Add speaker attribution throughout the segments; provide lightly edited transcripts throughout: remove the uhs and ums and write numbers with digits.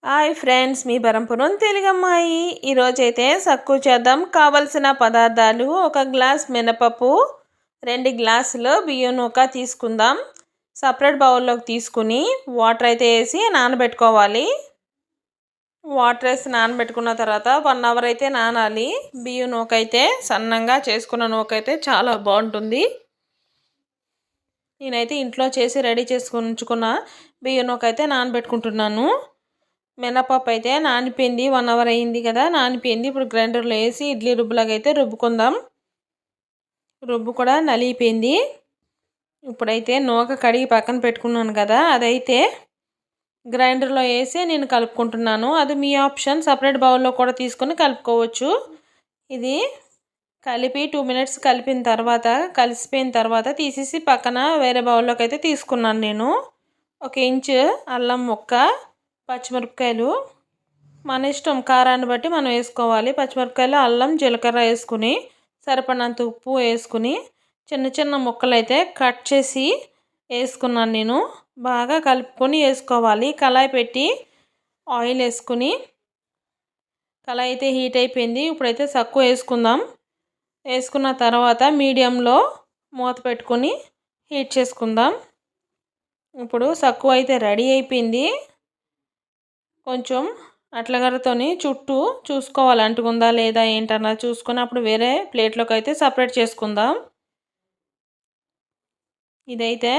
Speaker 1: Hi friends, మీ బరంపురం తెలుగమ్మాయి. ఈరోజైతే సక్కు చేద్దాం. కావలసిన పదార్థాలు: ఒక గ్లాస్ మినపప్పు, 2 గ్లాసులు బియ్యం నూక తీసుకుందాం. సపరేట్ బౌల్లోకి తీసుకుని వాటర్ అయితే వేసి నానబెట్టుకోవాలి. వాటర్ వేసి నానబెట్టుకున్న తర్వాత 1 అవర్ అయితే నానాలి. బియ్యం నూక అయితే సన్నంగా చేసుకున్న నూక అయితే చాలా బాగుంటుంది. నేనైతే ఇంట్లో చేసి రెడీ చేసుకుని ఉంచుకున్న బియ్యం నూక అయితే నానబెట్టుకుంటున్నాను. మినపప్పు అయితే నానిపోయింది, 1 అవర్ అయింది కదా, నానిపోయింది. ఇప్పుడు గ్రైండర్లో వేసి ఇడ్లీ రుబ్బులాగా అయితే రుబ్బుకుందాం. రుబ్బు కూడా నలిగిపోయింది. ఇప్పుడైతే నూక కడిగి పక్కన పెట్టుకున్నాను కదా, అదైతే గ్రైండర్లో వేసి నేను కలుపుకుంటున్నాను. అది మీ ఆప్షన్, సపరేట్ బౌల్లో కూడా తీసుకొని కలుపుకోవచ్చు. ఇది కలిపి 2 మినిట్స్ కలిసిపోయిన తర్వాత తీసేసి పక్కన వేరే బౌల్లోకి అయితే తీసుకున్నాను. నేను 1 ఇంచు అల్లం ముక్క, పచ్చిమిరపకాయలు మన ఇష్టం, కారాన్ని బట్టి మనం వేసుకోవాలి. పచ్చిమిరపకాయలు, అల్లం, జీలకర్ర వేసుకుని సరిపడినంత ఉప్పు వేసుకుని చిన్న చిన్న ముక్కలు అయితే కట్ చేసి వేసుకున్నాను. నేను బాగా కలుపుకొని వేసుకోవాలి. కళాయి పెట్టి ఆయిల్ వేసుకుని, కళాయి అయితే హీట్ అయిపోయింది. ఇప్పుడైతే సక్కు వేసుకుందాం. వేసుకున్న తర్వాత మీడియంలో మూత పెట్టుకొని హీట్ చేసుకుందాం. ఇప్పుడు సక్కు అయితే రెడీ అయిపోయింది. కొంచెం అట్లగడతోని చుట్టూ చూసుకోవాలి, అంటుకుందా లేదా ఏంటన్నా చూసుకొని అప్పుడు వేరే ప్లేట్లోకి అయితే సపరేట్ చేసుకుందాం. ఇదైతే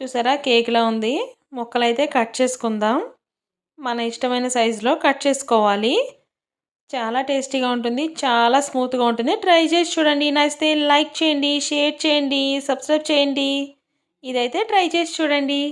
Speaker 1: చూసారా కేక్లా ఉంది. ముక్కలు అయితే కట్ చేసుకుందాం. మన ఇష్టమైన సైజులో కట్ చేసుకోవాలి. చాలా టేస్టీగా ఉంటుంది, చాలా స్మూత్గా ఉంటుంది. ట్రై చేసి చూడండి. నచ్చితే లైక్ చేయండి, షేర్ చేయండి, సబ్స్క్రైబ్ చేయండి. ఇదైతే ట్రై చేసి చూడండి.